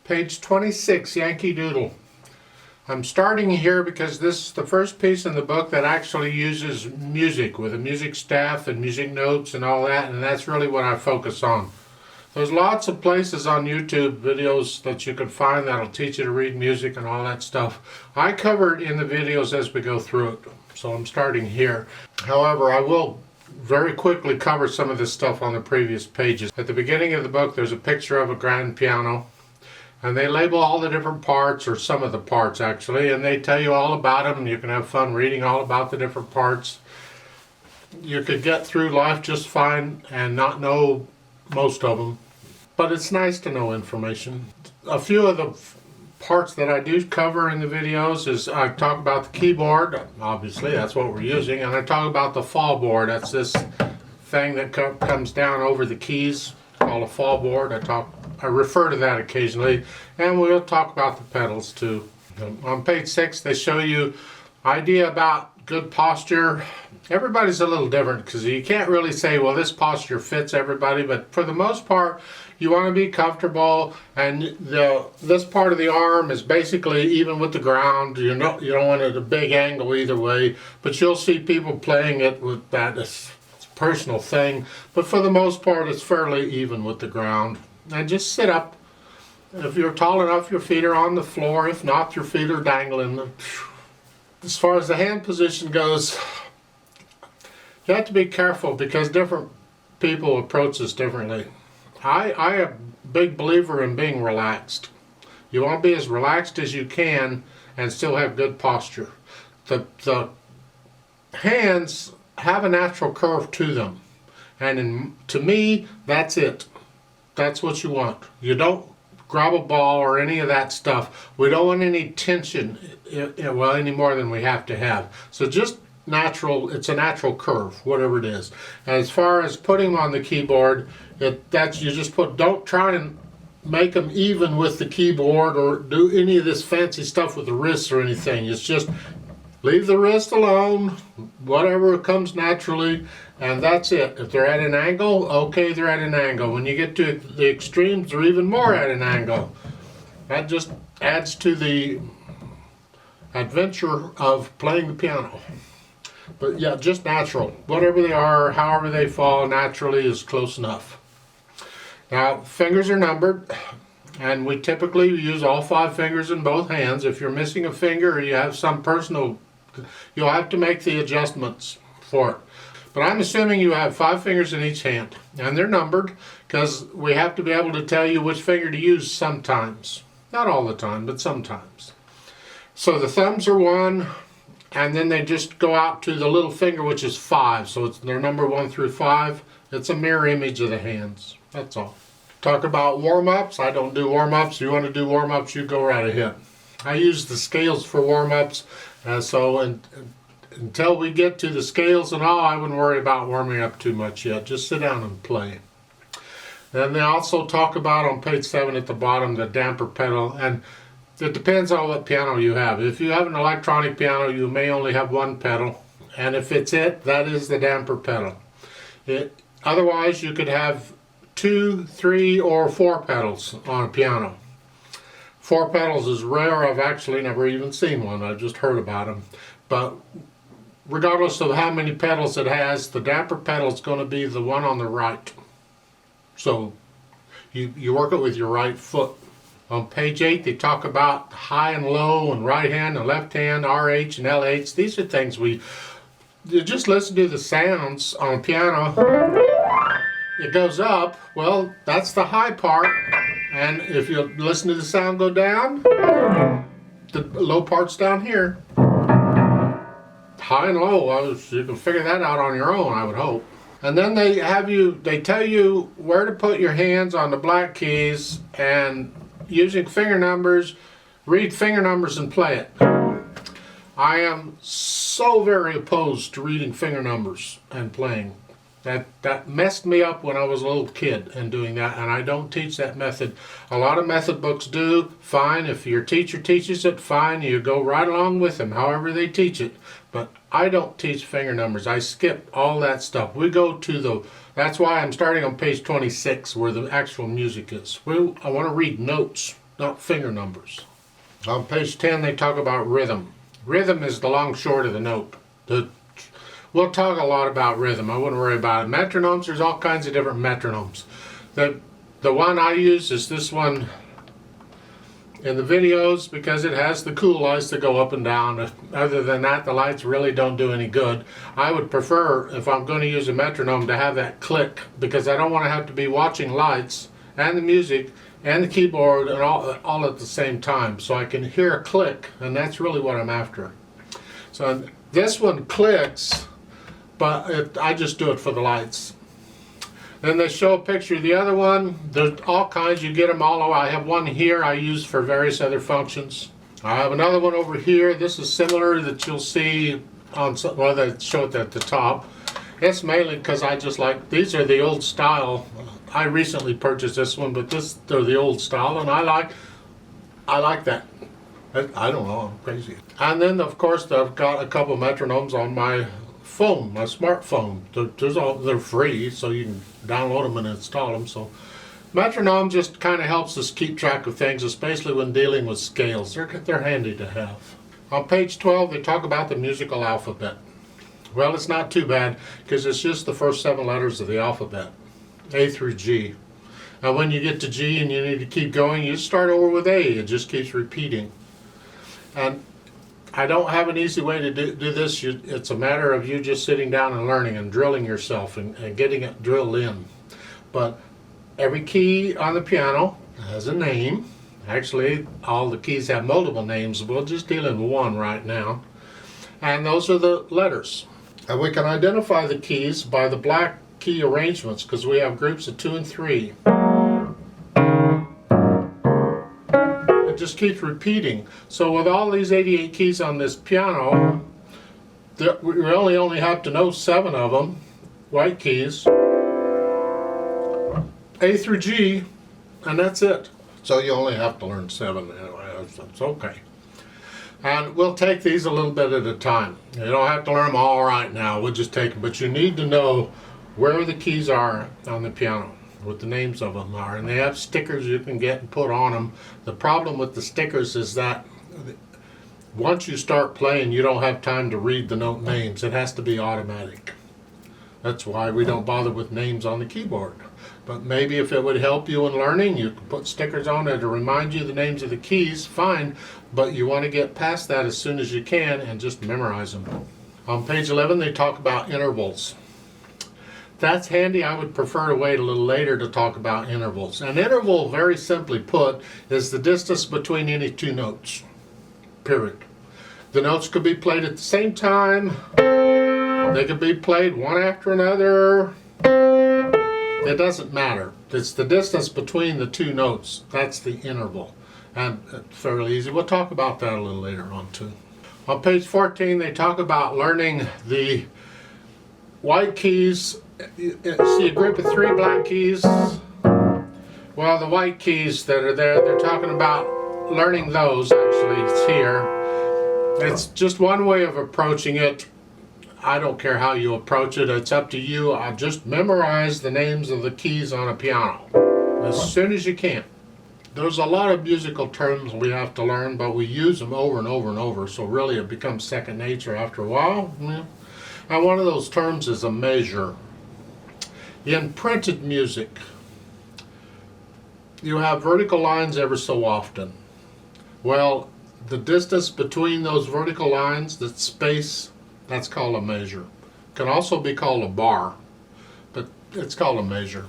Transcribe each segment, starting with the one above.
Page 26, Yankee Doodle. I'm starting here because this is the first piece in the book that actually uses music with a music staff and music notes and all that, and that's really what I focus on. There's lots of places on YouTube videos that you can find that'll teach you to read music and all that stuff. I cover it in the videos as we go through it, so I'm starting here. However, I will very quickly cover some of this stuff on the previous pages. At the beginning of the book there's a picture of a grand piano, and they label all the different parts, or some of the parts actually, and they tell you all about them, and you can have fun reading all about the different parts. You could get through life just fine and not know most of them, but it's nice to know information. A few of the parts that I do cover in the videos is I talk about the keyboard, obviously that's what we're using, and I talk about the fall board. That's this thing that comes down over the keys called a fall board. I refer to that occasionally, and we'll talk about the pedals too. On page 6 they show you idea about good posture. Everybody's a little different because you can't really say, well, this posture fits everybody, but for the most part you want to be comfortable, and this part of the arm is basically even with the ground. You don't want it at a big angle either way, but you'll see people playing it with that. It's a personal thing, but for the most part it's fairly even with the ground. And just sit up. If you're tall enough, your feet are on the floor. If not, your feet are dangling. As far as the hand position goes, you have to be careful because different people approach this differently. I am a big believer in being relaxed. You want to be as relaxed as you can and still have good posture. The hands have a natural curve to them, and to me, that's it. That's what you want. You don't grab a ball or any of that stuff. We don't want any tension, well, any more than we have to have. So just natural, it's a natural curve, whatever it is. And as far as putting them on the keyboard, you just put, don't try and make them even with the keyboard or do any of this fancy stuff with the wrists or anything. It's just leave the wrist alone, whatever comes naturally, and that's it. If they're at an angle, okay, they're at an angle. When you get to the extremes, they're even more at an angle. That just adds to the adventure of playing the piano. But yeah, just natural. Whatever they are, however they fall, naturally is close enough. Now, fingers are numbered, and we typically use all 5 fingers in both hands. If you're missing a finger or you have some personal, you'll have to make the adjustments for it. But I'm assuming you have 5 fingers in each hand, and they're numbered because we have to be able to tell you which finger to use sometimes. Not all the time, but sometimes. So the thumbs are 1, and then they just go out to the little finger, which is 5. So they're number 1 through 5. It's a mirror image of the hands. That's all. Talk about warm-ups. I don't do warm-ups. You want to do warm-ups, you go right ahead. I use the scales for warm-ups, until we get to the scales and all, I wouldn't worry about warming up too much yet. Just sit down and play. Then they also talk about on page 7 at the bottom the damper pedal, and it depends on what piano you have. If you have an electronic piano, you may only have 1 pedal, and if it's that is the damper pedal. Otherwise, you could have 2, 3, or 4 pedals on a piano. 4 pedals is rare. I've actually never even seen one. I've just heard about them. But regardless of how many pedals it has, the damper pedal is going to be the one on the right. So you work it with your right foot. On page 8 they talk about high and low and right hand and left hand, RH and LH. These are things you just listen to the sounds on a piano. It goes up, well, that's the high part, and if you listen to the sound go down, the low part's down here. High and low, you can figure that out on your own, I would hope. And then they tell you where to put your hands on the black keys, and using finger numbers, read finger numbers and play it. I am so very opposed to reading finger numbers and playing. That messed me up when I was a little kid and doing that, and I don't teach that method. A lot of method books do, fine. If your teacher teaches it, fine, you go right along with them, however they teach it. But I don't teach finger numbers. I skip all that stuff. We go to that's why I'm starting on page 26 where the actual music is. I want to read notes. not finger numbers. On page 10 they talk about rhythm. Rhythm is the long short of the note. We'll talk a lot about rhythm. I wouldn't worry about it. Metronomes, there's all kinds of different metronomes. The one I use is this one in the videos because it has the cool lights that go up and down. Other than that, the lights really don't do any good. I would prefer, if I'm going to use a metronome, to have that click because I don't want to have to be watching lights and the music and the keyboard and all at the same time. So I can hear a click, and that's really what I'm after. So this one clicks, but I just do it for the lights. Then they show a picture of the other one. There's all kinds, you get them all. I have one here I use for various other functions. I have another one over here. This is similar that you'll see on, well, they show it at the top. It's mainly because I just like, these are the old style. I recently purchased this one, but they're the old style, and I like that. I don't know, I'm crazy. And then of course I've got a couple metronomes on my phone, my smartphone. They're free, so you can download them and install them. So metronome just kind of helps us keep track of things, especially when dealing with scales. They're handy to have. On page 12 they talk about the musical alphabet. Well, it's not too bad because it's just the first 7 letters of the alphabet, A through G. And when you get to G and you need to keep going, you start over with A. It just keeps repeating. And I don't have an easy way to do this. It's a matter of you just sitting down and learning and drilling yourself and getting it drilled in. But every key on the piano has a name. Actually, all the keys have multiple names. We'll just deal in one right now. And those are the letters. And we can identify the keys by the black key arrangements because we have groups of 2 and 3. Just keeps repeating. So with all these 88 keys on this piano, we really only have to know 7 of them, white keys, A through G, and that's it. So you only have to learn 7 anyway. That's okay. And we'll take these a little bit at a time. You don't have to learn them all right now. We'll just take them. But you need to know where the keys are on the piano, what the names of them are, and they have stickers you can get and put on them. The problem with the stickers is that once you start playing, you don't have time to read the note names. It has to be automatic. That's why we don't bother with names on the keyboard. But maybe if it would help you in learning, you can put stickers on there to remind you the names of the keys, fine, but you want to get past that as soon as you can and just memorize them. On page 11 they talk about intervals. That's handy. I would prefer to wait a little later to talk about intervals. An interval, very simply put, is the distance between any 2 notes, period. The notes could be played at the same time. They could be played one after another. It doesn't matter. It's the distance between the 2 notes. That's the interval. And it's fairly easy. We'll talk about that a little later on too. On page 14 they talk about learning the white keys. You see a group of 3 black keys. Well, the white keys that are there, they're talking about learning those. Actually, it's here. It's just one way of approaching it. I don't care how you approach it. It's up to you. I just memorize the names of the keys on a piano as soon as you can. There's a lot of musical terms we have to learn, but we use them over and over and over, so really it becomes second nature after a while. Yeah. And one of those terms is a measure. In printed music, you have vertical lines ever so often. Well, the distance between those vertical lines, the space, that's called a measure. It can also be called a bar, but it's called a measure.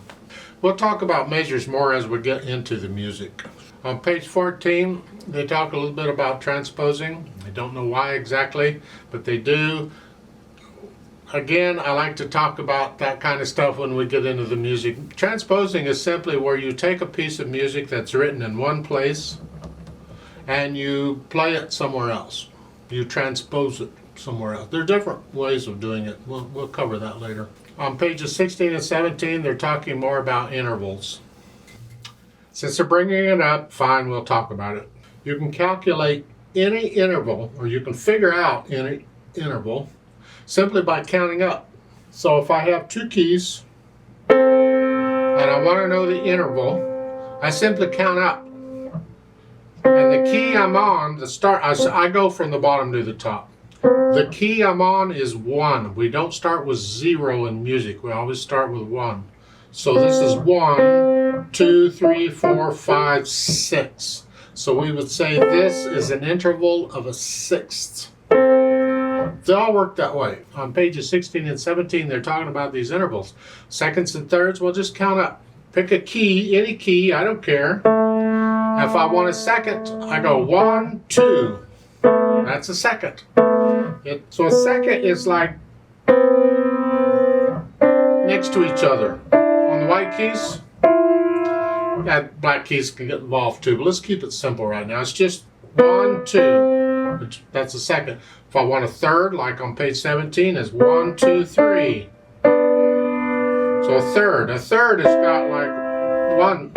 We'll talk about measures more as we get into the music. On page 14, they talk a little bit about transposing. I don't know why exactly, but they do. Again, I like to talk about that kind of stuff when we get into the music. Transposing is simply where you take a piece of music that's written in one place and you play it somewhere else. You transpose it somewhere else. There are different ways of doing it. We'll cover that later. On pages 16 and 17, they're talking more about intervals. Since they're bringing it up, fine, we'll talk about it. You can calculate any interval, or you can figure out any interval simply by counting up. So if I have 2 keys and I want to know the interval, I simply count up. And the key I'm on, I go from the bottom to the top. The key I'm on is 1. We don't start with 0 in music. We always start with 1. So this is 1, 2, 3, 4, 5, 6. So we would say this is an interval of a sixth. They all work that way. On pages 16 and 17, they're talking about these intervals. Seconds and thirds, we'll just count up. Pick a key, any key, I don't care. If I want a second, I go 1, 2. That's a second. So a second is like next to each other. On the white keys, black keys can get involved too, but let's keep it simple right now. It's just 1, 2. That's a second. If I want a third, like on page 17, is 1, 2, 3. So a third has got like 1.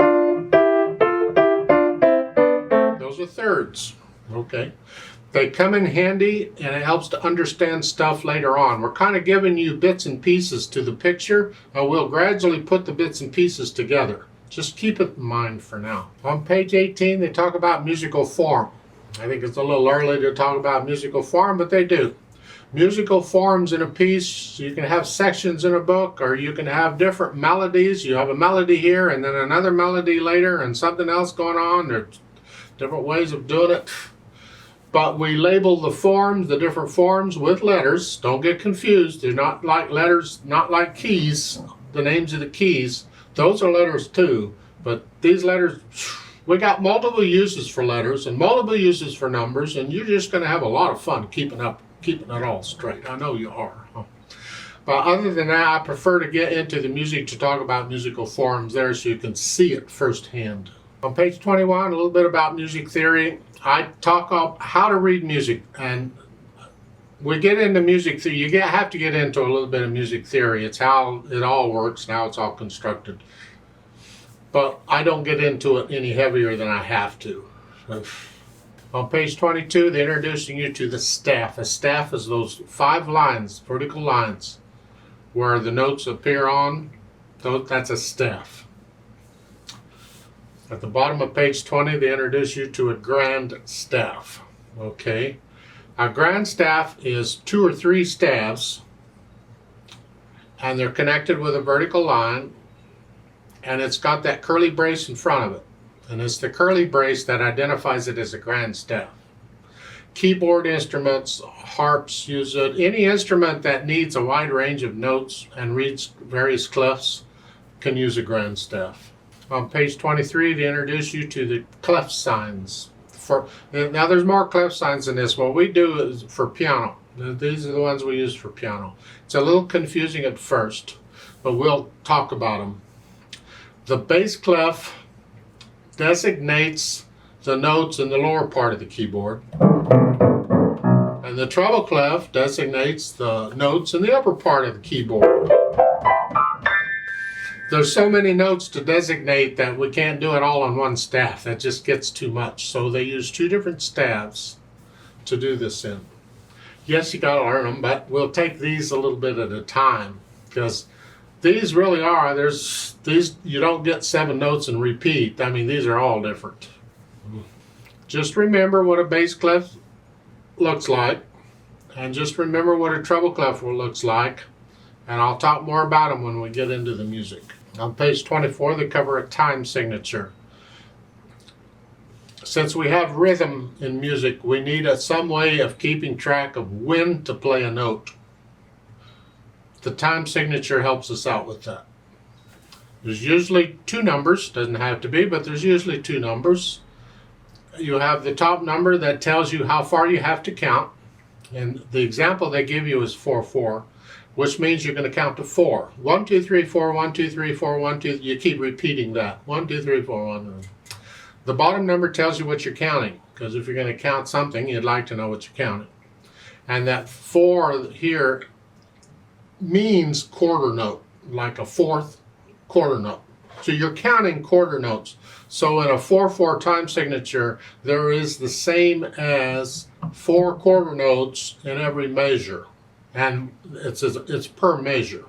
Those are thirds. Okay. They come in handy, and it helps to understand stuff later on. We're kind of giving you bits and pieces to the picture, and we'll gradually put the bits and pieces together. Just keep it in mind for now. On page 18, they talk about musical form. I think it's a little early to talk about musical form, but they do. Musical forms in a piece, you can have sections in a book, or you can have different melodies. You have a melody here, and then another melody later, and something else going on. There's different ways of doing it. But we label the forms, the different forms, with letters. Don't get confused. They're not like letters, not like keys, the names of the keys. Those are letters too. But these letters, we got multiple uses for letters and multiple uses for numbers, and you're just going to have a lot of fun keeping it all straight. I know you are. But other than that, I prefer to get into the music to talk about musical forms there so you can see it firsthand. On page 21, a little bit about music theory. I talk about how to read music, and we get into music theory. You have to get into a little bit of music theory. It's how it all works and how it's all constructed. But I don't get into it any heavier than I have to. On page 22, they're introducing you to the staff. A staff is those 5 lines, vertical lines, where the notes appear on. That's a staff. At the bottom of page 20, they introduce you to a grand staff. Okay. A grand staff is 2 or 3 staves, and they're connected with a vertical line, and it's got that curly brace in front of it. And it's the curly brace that identifies it as a grand staff. Keyboard instruments, harps use it. Any instrument that needs a wide range of notes and reads various clefs can use a grand staff. On page 23, they introduce you to the clef signs. Now there's more clef signs than this. What we do is for piano. These are the ones we use for piano. It's a little confusing at first, but we'll talk about them. The bass clef designates the notes in the lower part of the keyboard. And the treble clef designates the notes in the upper part of the keyboard. There's so many notes to designate that we can't do it all on one staff. That just gets too much. So they use 2 different staffs to do this in. Yes, you got to learn them, but we'll take these a little bit at a time, because these really are, you don't get 7 notes and repeat. I mean, these are all different. Just remember what a bass clef looks like, and just remember what a treble clef looks like, and I'll talk more about them when we get into the music. On page 24, they cover a time signature. Since we have rhythm in music, we need some way of keeping track of when to play a note. The time signature helps us out with that. There's usually 2 numbers, doesn't have to be, but there's usually 2 numbers. You have the top number that tells you how far you have to count, and the example they give you is 4/4. Which means you're going to count to 4. 1, 2, 3, 4, 1, 2, 3, 4, 1, 2. You keep repeating that. 1, 2, 3, 4, 1. The bottom number tells you what you're counting, because if you're going to count something, you'd like to know what you're counting. And that 4 here means quarter note, like a 4th quarter note. So you're counting quarter notes. So in a 4/4 time signature, there is the same as 4 quarter notes in every measure. And it's per measure.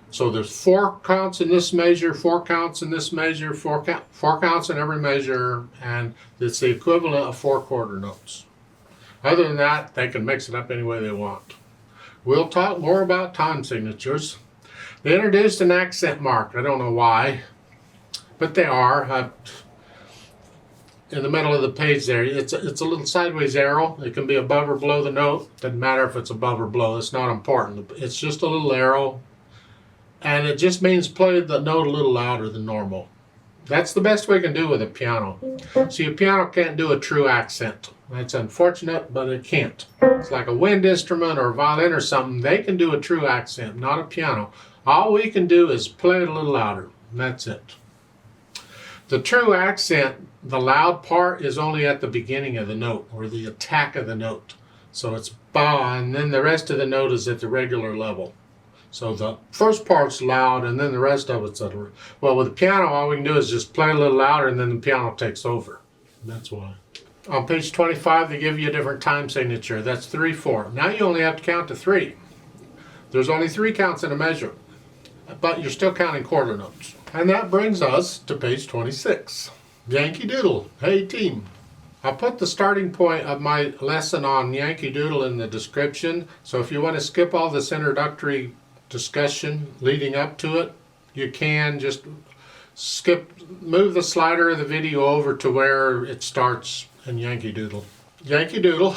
So there's 4 counts in this measure, 4 counts in this measure, 4 counts in every measure, and it's the equivalent of 4 quarter notes. Other than that, they can mix it up any way they want. We'll talk more about time signatures. They introduced an accent mark. I don't know why, but they are. In the middle of the page there, it's a little sideways arrow. It can be above or below the note. Doesn't matter if it's above or below. It's not important. It's just a little arrow, and it just means play the note a little louder than normal. That's the best we can do with a piano. See, a piano can't do a true accent. That's unfortunate, but it can't. It's like a wind instrument or a violin or something. They can do a true accent, not a piano. All we can do is play it a little louder, and that's it. The true accent, the loud part, is only at the beginning of the note, or the attack of the note. So it's ba, and then the rest of the note is at the regular level. So the first part's loud, and then the rest of it's at a... Well, with the piano, all we can do is just play a little louder, and then the piano takes over. That's why. On page 25, they give you a different time signature. That's 3/4. Now you only have to count to 3. There's only 3 counts in a measure, but you're still counting quarter notes. And that brings us to page 26. Yankee Doodle. Hey team. I put the starting point of my lesson on Yankee Doodle in the description, so if you want to skip all this introductory discussion leading up to it, you can just move the slider of the video over to where it starts in Yankee Doodle. Yankee Doodle.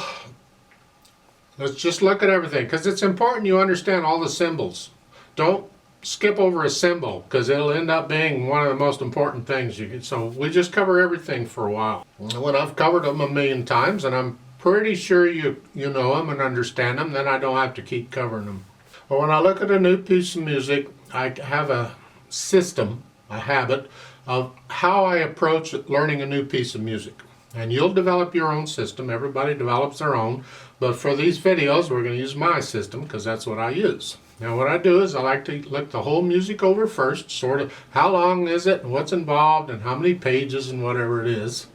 Let's just look at everything, because it's important you understand all the symbols. Don't skip over a symbol, because it'll end up being one of the most important things you can. So we just cover everything for a while. When I've covered them a million times, and I'm pretty sure you know them and understand them, then I don't have to keep covering them. But when I look at a new piece of music, I have a system, a habit, of how I approach learning a new piece of music. And you'll develop your own system. Everybody develops their own. But for these videos, we're going to use my system, because that's what I use. Now what I do is I like to look the whole music over first, sort of how long is it and what's involved and how many pages and whatever it is.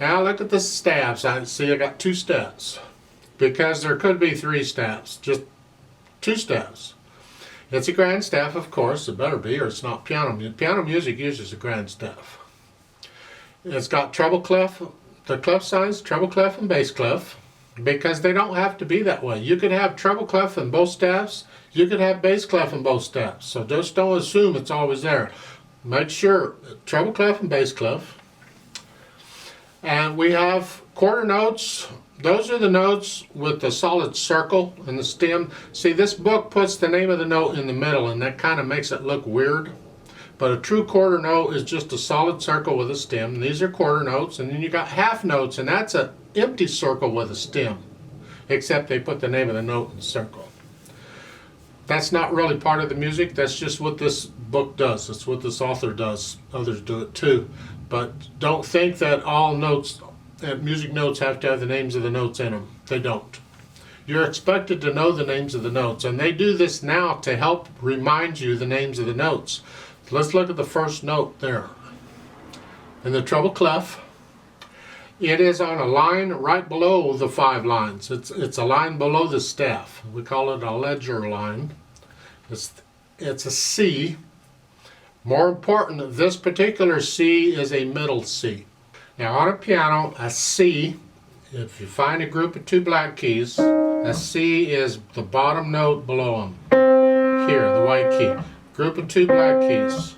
And I look at the staffs. I see I got 2 staffs, because there could be 3 staffs, just 2 staffs. It's a grand staff, of course. It better be, or it's not piano music. Piano music uses a grand staff. It's got treble clef, the clef signs, treble clef and bass clef, because they don't have to be that way. You could have treble clef in both staffs. You could have bass clef in both staffs. So just don't assume it's always there. Make sure treble clef and bass clef. And we have quarter notes. Those are the notes with the solid circle and the stem. See, this book puts the name of the note in the middle, and that kind of makes it look weird. But a true quarter note is just a solid circle with a stem. These are quarter notes. And then you got half notes, and that's an empty circle with a stem, except they put the name of the note in the circle. That's not really part of the music. That's just what this book does. That's what this author does. Others do it too. But don't think that all notes, music notes, have to have the names of the notes in them. They don't. You're expected to know the names of the notes, and they do this now to help remind you the names of the notes. Let's look at the first note there. In the treble clef, it is on a line right below the 5 lines. It's a line below the staff. We call it a ledger line. It's a C. More important, this particular C is a middle C. Now on a piano, a C, if you find a group of 2 black keys, a C is the bottom note below them. Here, the white key. Group of 2 black keys.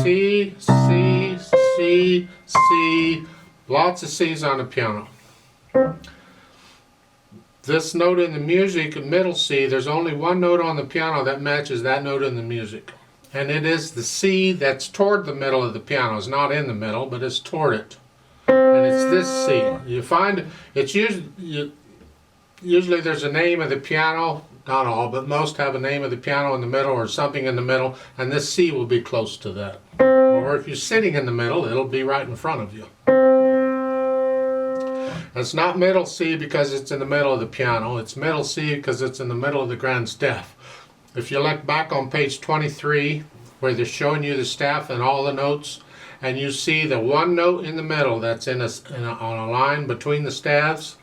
C, C, C, C. Lots of C's on the piano. This note in the music, middle C, there's only one note on the piano that matches that note in the music. And it is the C that's toward the middle of the piano. It's not in the middle, but it's toward it. And it's this C. You find it's usually there's a name of the piano, not all, but most have a name of the piano in the middle or something in the middle, and this C will be close to that. Or if you're sitting in the middle, it'll be right in front of you. It's not middle C because it's in the middle of the piano. It's middle C because it's in the middle of the grand staff. If you look back on page 23, where they're showing you the staff and all the notes, and you see the one note in the middle that's on a line between the staffs,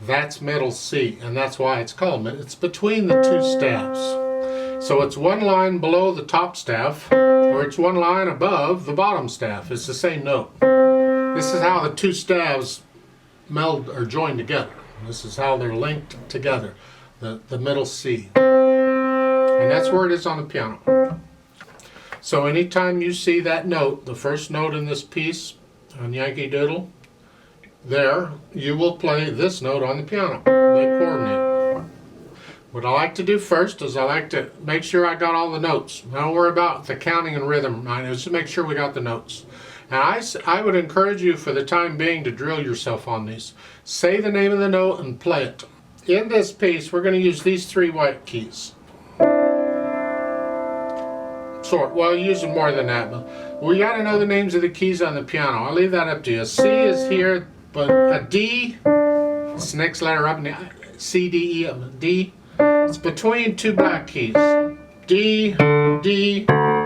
that's middle C, and that's why it's called. It's between the 2 staffs. So it's one line below the top staff, or it's one line above the bottom staff. It's the same note. This is how the two staves meld or join together. This is how they're linked together, the middle C. And that's where it is on the piano. So anytime you see that note, the first note in this piece on Yankee Doodle, there, you will play this note on the piano. They coordinate. What I like to do first is I like to make sure I got all the notes. I don't worry about the counting and rhythm. I just make sure we got the notes. And I would encourage you for the time being to drill yourself on these. Say the name of the note and play it. In this piece, we're going to use these three white keys. Well, using more than that, but we got to know the names of the keys on the piano. I'll leave that up to you. C is here, but a D, it's the next letter up, C, D, E, D. It's between two black keys. D, D,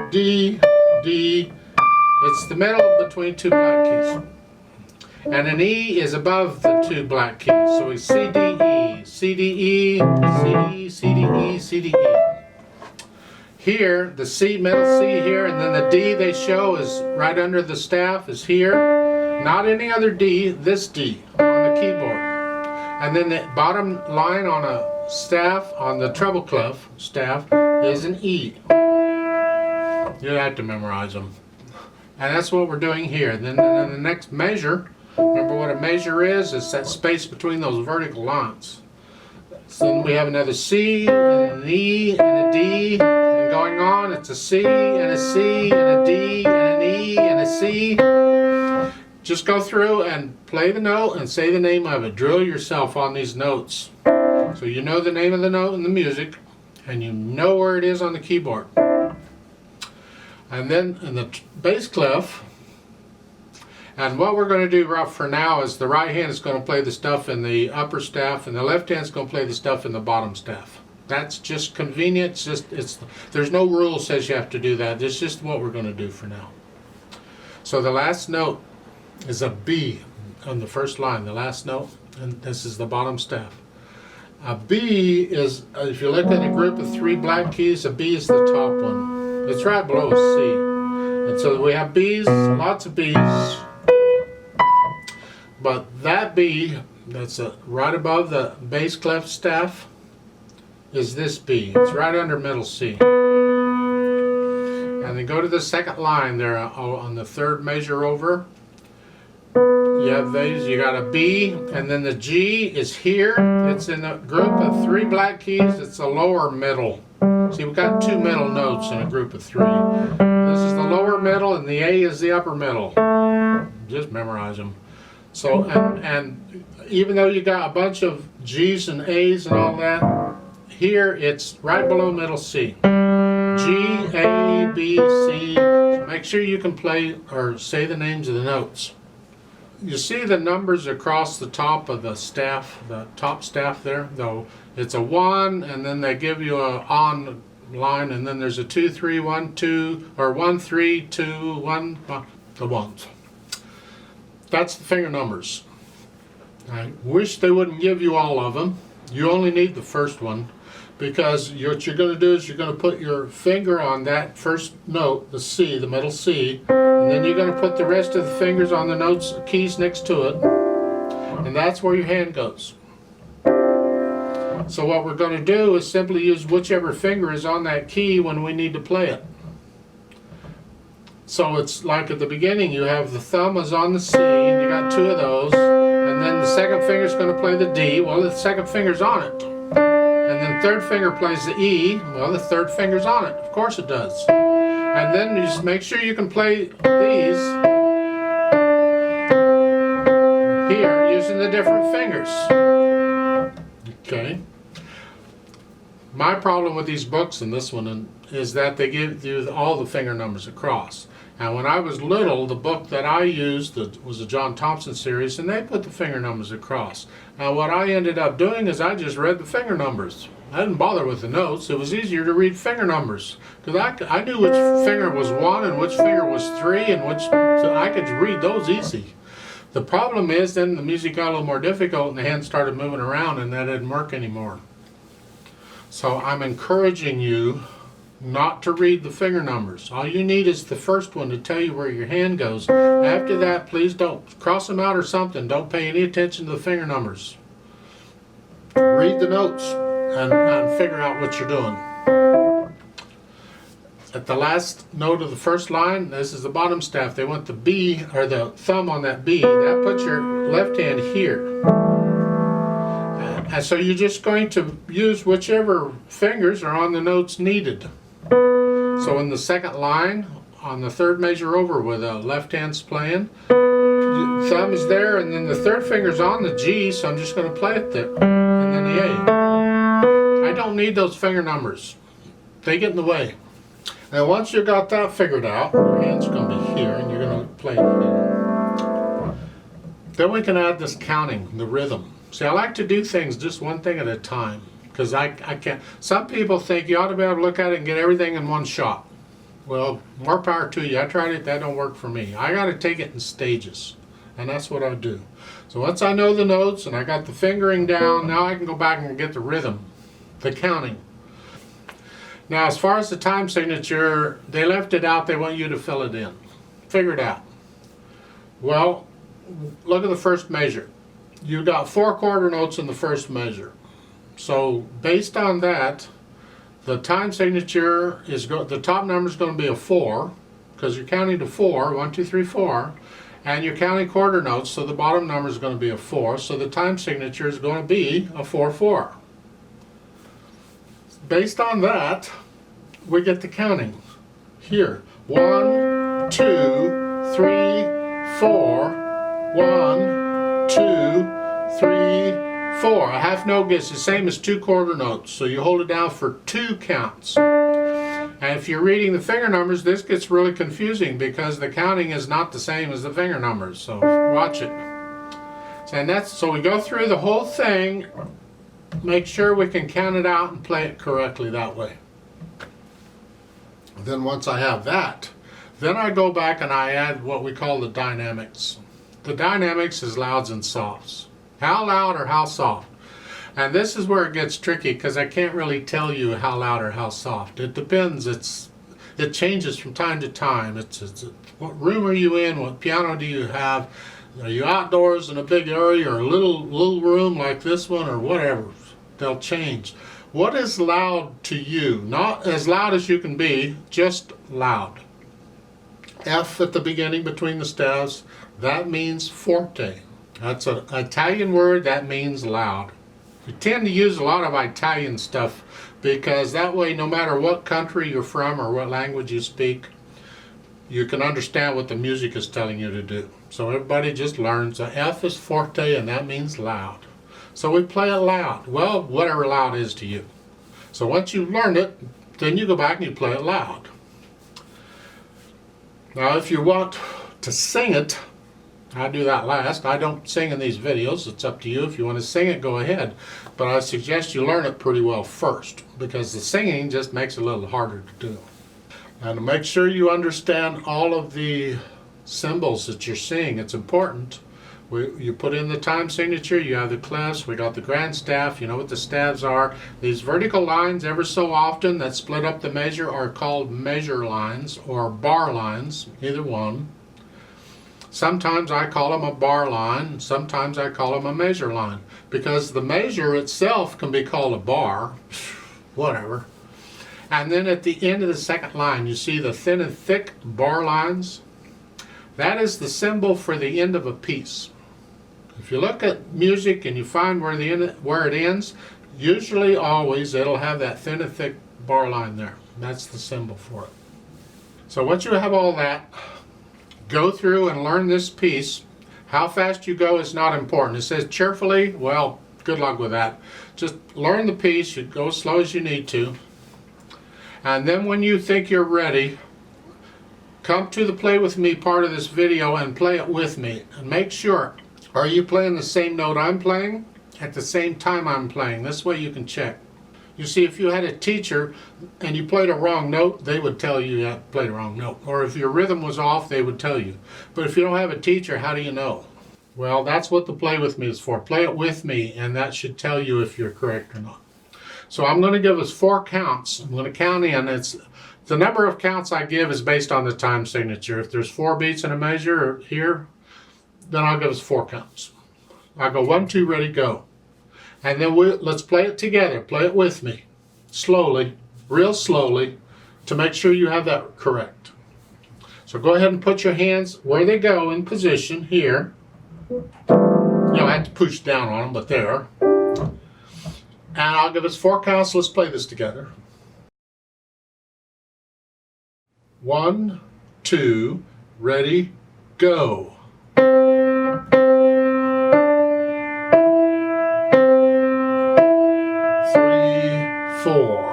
D, D. It's the middle between two black keys. And an E is above the two black keys. So we C, D, E, C, D, E, C, D, E, C, D, E, C, D, E. Here, the C, middle C here, and then the D they show is right under the staff is here. Not any other D, this D on the keyboard. And then the bottom line on a staff, on the treble clef staff, is an E. You have to memorize them. And that's what we're doing here. Then the next measure, remember what a measure is? It's that space between those vertical lines. So then we have another C, and an E, and a D. Going on, it's a C and a C and a D and an E and a C. Just go through and play the note and say the name of it. Drill yourself on these notes. So you know the name of the note in the music and you know where it is on the keyboard. And then in the bass clef, and what we're going to do for now is the right hand is going to play the stuff in the upper staff and the left hand is going to play the stuff in the bottom staff. That's just convenient. There's no rule that says you have to do that. It's just what we're going to do for now. So the last note is a B on the first line, the last note, and this is the bottom staff. A B is, if you look at a group of three black keys, a B is the top one. It's right below a C. And so we have B's, lots of B's. But that B, that's right above the bass clef staff, is this B. It's right under middle C. And then go to the second line there on the third measure over. You have these, you got a B, and then the G is here. It's in a group of three black keys. It's the lower middle. See, we've got two middle notes in a group of three. This is the lower middle, and the A is the upper middle. Just memorize them. So, and even though you got a bunch of G's and A's and all that, here it's right below middle C. G, A, B, C. So make sure you can play or say the names of the notes. You see the numbers across the top of the staff, the top staff there, though it's a 1 and then they give you a on line and then there's a 2, 3, 1, 2, or 1, 3, 2, 1, the ones. That's the finger numbers. I wish they wouldn't give you all of them. You only need the first one. Because what you're going to do is you're going to put your finger on that first note, the C, the middle C, and then you're going to put the rest of the fingers on the notes, keys next to it, and that's where your hand goes. So what we're going to do is simply use whichever finger is on that key when we need to play it. So it's like at the beginning, you have the thumb is on the C, and you got two of those, and then the second finger is going to play the D. Well, the second finger's on it. And then third finger plays the E. Well, the third finger's on it. Of course it does. And then you just make sure you can play these here using the different fingers. Okay. My problem with these books and this one is that they give you all the finger numbers across. Now, when I was little, the book that I used was a John Thompson series, and they put the finger numbers across. Now, what I ended up doing is I just read the finger numbers. I didn't bother with the notes. It was easier to read finger numbers because I knew which finger was 1 and which finger was 3, and so I could read those easy. The problem is then the music got a little more difficult, and the hand started moving around, and that didn't work anymore. So I'm encouraging you not to read the finger numbers. All you need is the first one to tell you where your hand goes. After that, please don't cross them out or something. Don't pay any attention to the finger numbers. Read the notes and figure out what you're doing. At the last note of the first line, this is the bottom staff. They want the B, or the thumb on that B. That puts your left hand here. And so you're just going to use whichever fingers are on the notes needed. So in the second line, on the third measure over where the left hand's playing, thumb is there, and then the third finger's on the G, so I'm just going to play it there. And then the A. I don't need those finger numbers. They get in the way. Now once you got that figured out, your hand's going to be here, and you're going to play it here. Then we can add this counting, the rhythm. See, I like to do things just one thing at a time, because I can't. Some people think you ought to be able to look at it and get everything in one shot. Well, more power to you. I tried it, that don't work for me. I got to take it in stages, and that's what I do. So once I know the notes and I got the fingering down, now I can go back and get the rhythm, the counting. Now as far as the time signature, they left it out, they want you to fill it in. Figure it out. Well, look at the first measure. You got 4 quarter notes in the first measure. So based on that, the time signature is the top number is going to be a 4, because you're counting to 4, 1, 2, 3, 4, and you're counting quarter notes, so the bottom number is going to be a 4, so the time signature is going to be a 4/4. Based on that, we get the counting here. 1, 2, 3, 4, 1, 2, 3, 4. A half note gets the same as 2 quarter notes, so you hold it down for 2 counts. And if you're reading the finger numbers, this gets really confusing because the counting is not the same as the finger numbers. So watch it. So we go through the whole thing, make sure we can count it out and play it correctly that way. Then once I have that, then I go back and I add what we call the dynamics. The dynamics is louds and softs. How loud or how soft? And this is where it gets tricky because I can't really tell you how loud or how soft. It depends. It changes from time to time. It's what room are you in? What piano do you have? Are you outdoors in a big area or a little room like this one or whatever? They'll change. What is loud to you? Not as loud as you can be, just loud. F at the beginning between the staves, that means forte. That's an Italian word that means loud. We tend to use a lot of Italian stuff because that way no matter what country you're from or what language you speak, you can understand what the music is telling you to do. So everybody just learns the F is forte and that means loud. So we play it loud. Well, whatever loud is to you. So once you've learned it, then you go back and you play it loud. Now if you want to sing it, I do that last. I don't sing in these videos. It's up to you. If you want to sing it, go ahead. But I suggest you learn it pretty well first because the singing just makes it a little harder to do. And to make sure you understand all of the symbols that you're seeing, it's important. You put in the time signature, you have the clefs, we got the grand staff, you know what the staves are. These vertical lines ever so often that split up the measure are called measure lines or bar lines, either one. Sometimes I call them a bar line, sometimes I call them a measure line, because the measure itself can be called a bar, whatever. And then at the end of the second line, you see the thin and thick bar lines. That is the symbol for the end of a piece. If you look at music and you find where it ends, usually always it'll have that thin and thick bar line there. That's the symbol for it. So once you have all that, go through and learn this piece. How fast you go is not important. It says cheerfully, well, good luck with that. Just learn the piece, you go as slow as you need to. And then when you think you're ready, come to the play with me part of this video and play it with me. And make sure, are you playing the same note I'm playing at the same time I'm playing? This way you can check. You see, if you had a teacher and you played a wrong note, they would tell you you played a wrong note. Or if your rhythm was off, they would tell you. But if you don't have a teacher, how do you know? Well, that's what the play with me is for. Play it with me, and that should tell you if you're correct or not. So I'm going to give us 4 counts. I'm going to count in. It's the number of counts I give is based on the time signature. If there's 4 beats in a measure here, then I'll give us 4 counts. I go 1, 2, ready, go. And then let's play it together. Play it with me. Slowly, real slowly, to make sure you have that correct. So go ahead and put your hands where they go in position here. I have to push down on them, but there. And I'll give us 4 counts. Let's play this together. 1, 2, ready, go. 3, 4.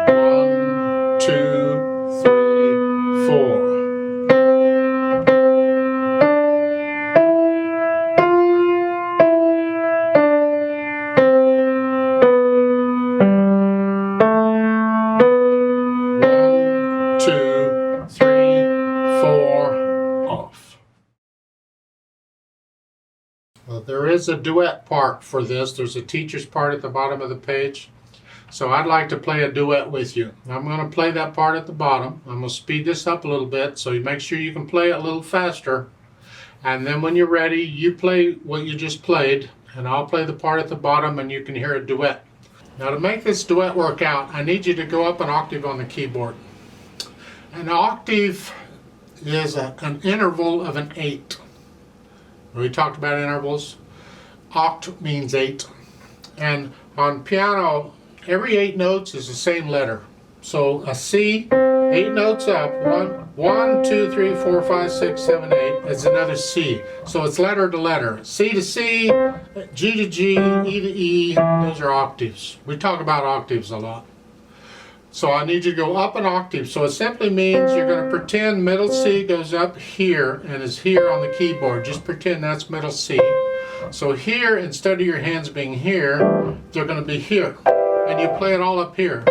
1, 2, 3, 4. 2, 3, 4, off. Well, there is a duet part for this. There's a teacher's part at the bottom of the page. So I'd like to play a duet with you. I'm going to play that part at the bottom. I'm going to speed this up a little bit so you make sure you can play it a little faster. And then when you're ready, you play what you just played, and I'll play the part at the bottom and you can hear a duet. Now to make this duet work out, I need you to go up an octave on the keyboard. An octave is an interval of an 8. We talked about intervals. Oct means 8. And on piano, every 8 notes is the same letter. So a C, 8 notes up, 1, 2, 3, 4, 5, 6, 7, 8 is another C. So it's letter to letter. C to C, G to G, E to E, those are octaves. We talk about octaves a lot. So I need you to go up an octave. So it simply means you're going to pretend middle C goes up here and is here on the keyboard. Just pretend that's middle C. So here, instead of your hands being here, they're going to be here. And you play it all up here.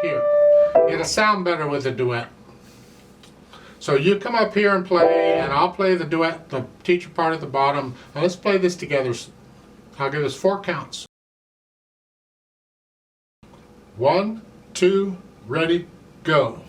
Here. It'll sound better with a duet. So you come up here and play, and I'll play the duet, the teacher part at the bottom. Now let's play this together. I'll give us 4 counts. 1, 2, ready, go.